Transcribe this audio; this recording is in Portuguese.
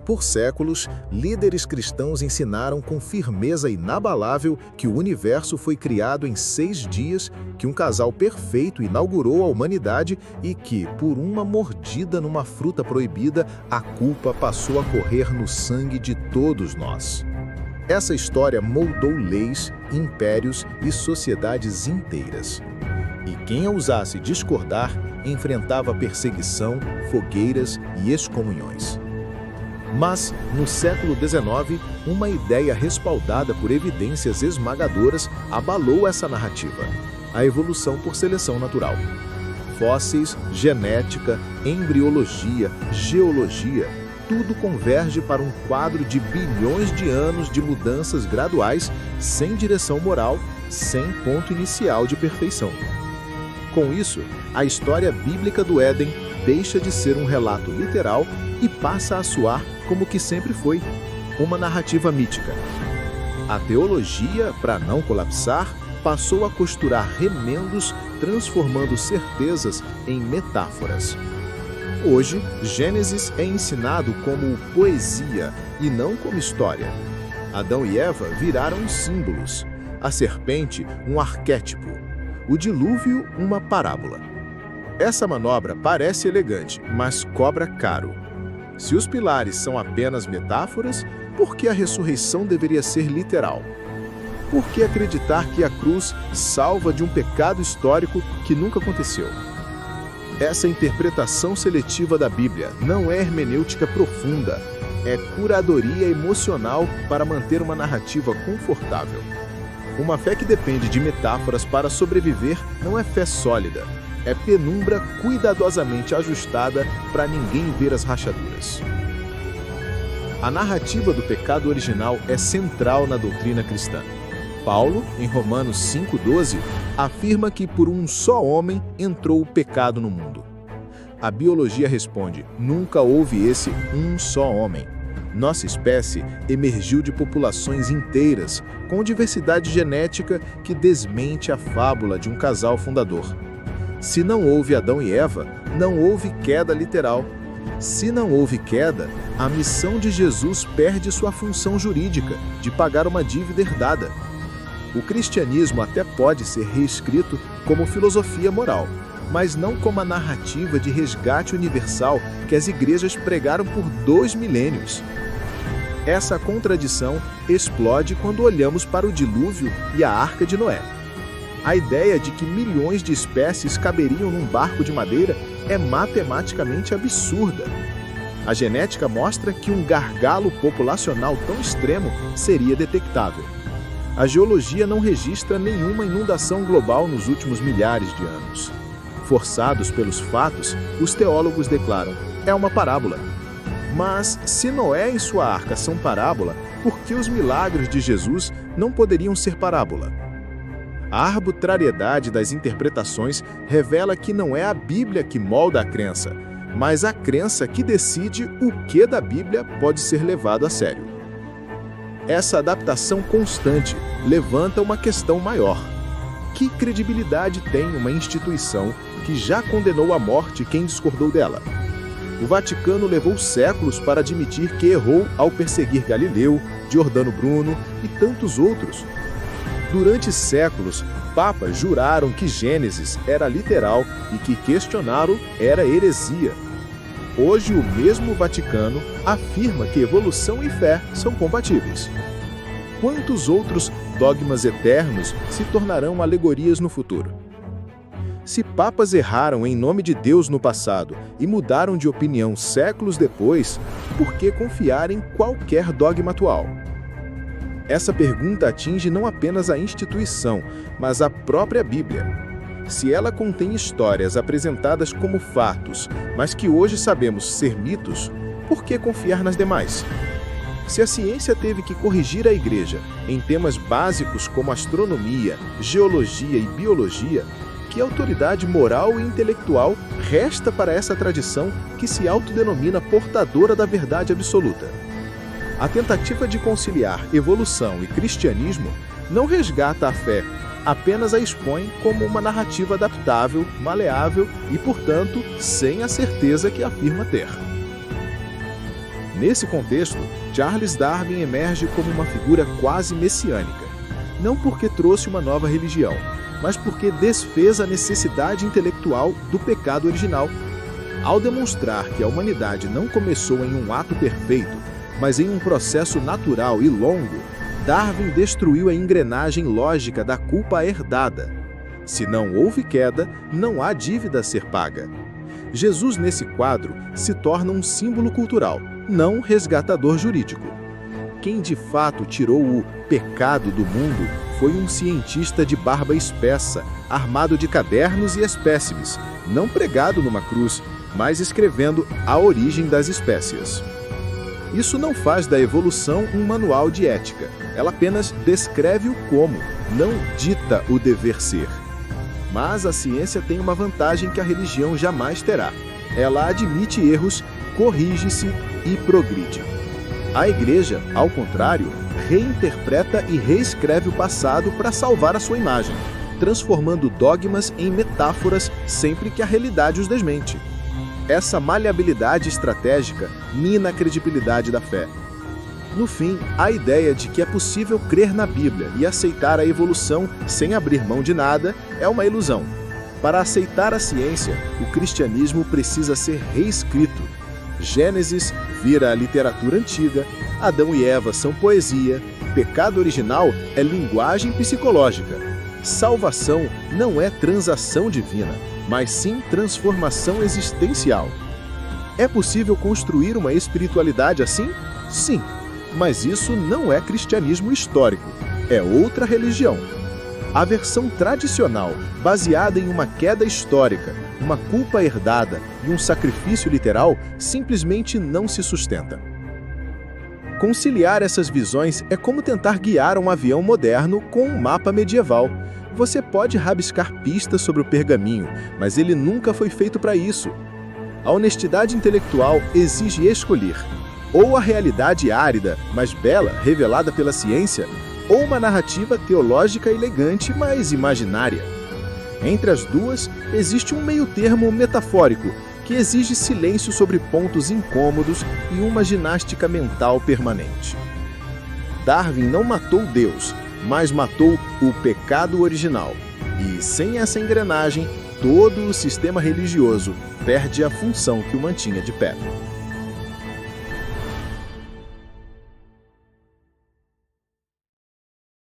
Por séculos, líderes cristãos ensinaram com firmeza inabalável que o universo foi criado em 6 dias, que um casal perfeito inaugurou a humanidade e que, por uma mordida numa fruta proibida, a culpa passou a correr no sangue de todos nós. Essa história moldou leis, impérios e sociedades inteiras. E quem ousasse discordar enfrentava perseguição, fogueiras e excomunhões. Mas, no século XIX, uma ideia respaldada por evidências esmagadoras abalou essa narrativa: a evolução por seleção natural. Fósseis, genética, embriologia, geologia, tudo converge para um quadro de bilhões de anos de mudanças graduais, sem direção moral, sem ponto inicial de perfeição. Com isso, a história bíblica do Éden deixa de ser um relato literal e passa a soar como que sempre foi, uma narrativa mítica. A teologia, para não colapsar, passou a costurar remendos, transformando certezas em metáforas. Hoje, Gênesis é ensinado como poesia e não como história. Adão e Eva viraram símbolos, a serpente um arquétipo, o dilúvio uma parábola. Essa manobra parece elegante, mas cobra caro. Se os pilares são apenas metáforas, por que a ressurreição deveria ser literal? Por que acreditar que a cruz salva de um pecado histórico que nunca aconteceu? Essa interpretação seletiva da Bíblia não é hermenêutica profunda, é curadoria emocional para manter uma narrativa confortável. Uma fé que depende de metáforas para sobreviver não é fé sólida, é penumbra cuidadosamente ajustada para ninguém ver as rachaduras. A narrativa do pecado original é central na doutrina cristã. Paulo, em Romanos 5,12, afirma que por um só homem entrou o pecado no mundo. A biologia responde: nunca houve esse um só homem. Nossa espécie emergiu de populações inteiras, com diversidade genética que desmente a fábula de um casal fundador. Se não houve Adão e Eva, não houve queda literal. Se não houve queda, a missão de Jesus perde sua função jurídica, de pagar uma dívida herdada. O cristianismo até pode ser reescrito como filosofia moral, mas não como a narrativa de resgate universal que as igrejas pregaram por 2 milênios. Essa contradição explode quando olhamos para o dilúvio e a Arca de Noé. A ideia de que milhões de espécies caberiam num barco de madeira é matematicamente absurda. A genética mostra que um gargalo populacional tão extremo seria detectável. A geologia não registra nenhuma inundação global nos últimos milhares de anos. Forçados pelos fatos, os teólogos declaram: é uma parábola. Mas, se Noé e sua arca são parábola, por que os milagres de Jesus não poderiam ser parábola? A arbitrariedade das interpretações revela que não é a Bíblia que molda a crença, mas a crença que decide o que da Bíblia pode ser levado a sério. Essa adaptação constante levanta uma questão maior. Que credibilidade tem uma instituição que já condenou à morte quem discordou dela? O Vaticano levou séculos para admitir que errou ao perseguir Galileu, Giordano Bruno e tantos outros. Durante séculos, papas juraram que Gênesis era literal e que questioná-lo era heresia. Hoje, o mesmo Vaticano afirma que evolução e fé são compatíveis. Quantos outros dogmas eternos se tornarão alegorias no futuro? Se papas erraram em nome de Deus no passado e mudaram de opinião séculos depois, por que confiar em qualquer dogma atual? Essa pergunta atinge não apenas a instituição, mas a própria Bíblia. Se ela contém histórias apresentadas como fatos, mas que hoje sabemos ser mitos, por que confiar nas demais? Se a ciência teve que corrigir a Igreja em temas básicos como astronomia, geologia e biologia, que autoridade moral e intelectual resta para essa tradição que se autodenomina portadora da verdade absoluta? A tentativa de conciliar evolução e cristianismo não resgata a fé, apenas a expõe como uma narrativa adaptável, maleável e, portanto, sem a certeza que afirma ter. Nesse contexto, Charles Darwin emerge como uma figura quase messiânica, não porque trouxe uma nova religião, mas porque desfez a necessidade intelectual do pecado original. Ao demonstrar que a humanidade não começou em um ato perfeito, mas em um processo natural e longo, Darwin destruiu a engrenagem lógica da culpa herdada. Se não houve queda, não há dívida a ser paga. Jesus, nesse quadro, se torna um símbolo cultural, não resgatador jurídico. Quem de fato tirou o pecado do mundo foi um cientista de barba espessa, armado de cadernos e espécimes, não pregado numa cruz, mas escrevendo a origem das espécies. Isso não faz da evolução um manual de ética. Ela apenas descreve o como, não dita o dever ser. Mas a ciência tem uma vantagem que a religião jamais terá. Ela admite erros, corrige-se e progride. A Igreja, ao contrário, reinterpreta e reescreve o passado para salvar a sua imagem, transformando dogmas em metáforas sempre que a realidade os desmente. Essa maleabilidade estratégica mina a credibilidade da fé. No fim, a ideia de que é possível crer na Bíblia e aceitar a evolução sem abrir mão de nada é uma ilusão. Para aceitar a ciência, o cristianismo precisa ser reescrito. Gênesis vira a literatura antiga, Adão e Eva são poesia, pecado original é linguagem psicológica. Salvação não é transação divina, mas sim transformação existencial. É possível construir uma espiritualidade assim? Sim, mas isso não é cristianismo histórico, é outra religião. A versão tradicional, baseada em uma queda histórica, uma culpa herdada e um sacrifício literal, simplesmente não se sustenta. Conciliar essas visões é como tentar guiar um avião moderno com um mapa medieval. Você pode rabiscar pistas sobre o pergaminho, mas ele nunca foi feito para isso. A honestidade intelectual exige escolher ou a realidade árida, mas bela, revelada pela ciência, ou uma narrativa teológica elegante, mas imaginária. Entre as duas, existe um meio-termo metafórico, que exige silêncio sobre pontos incômodos e uma ginástica mental permanente. Darwin não matou Deus, mas matou o pecado original. E sem essa engrenagem, todo o sistema religioso perde a função que o mantinha de pé.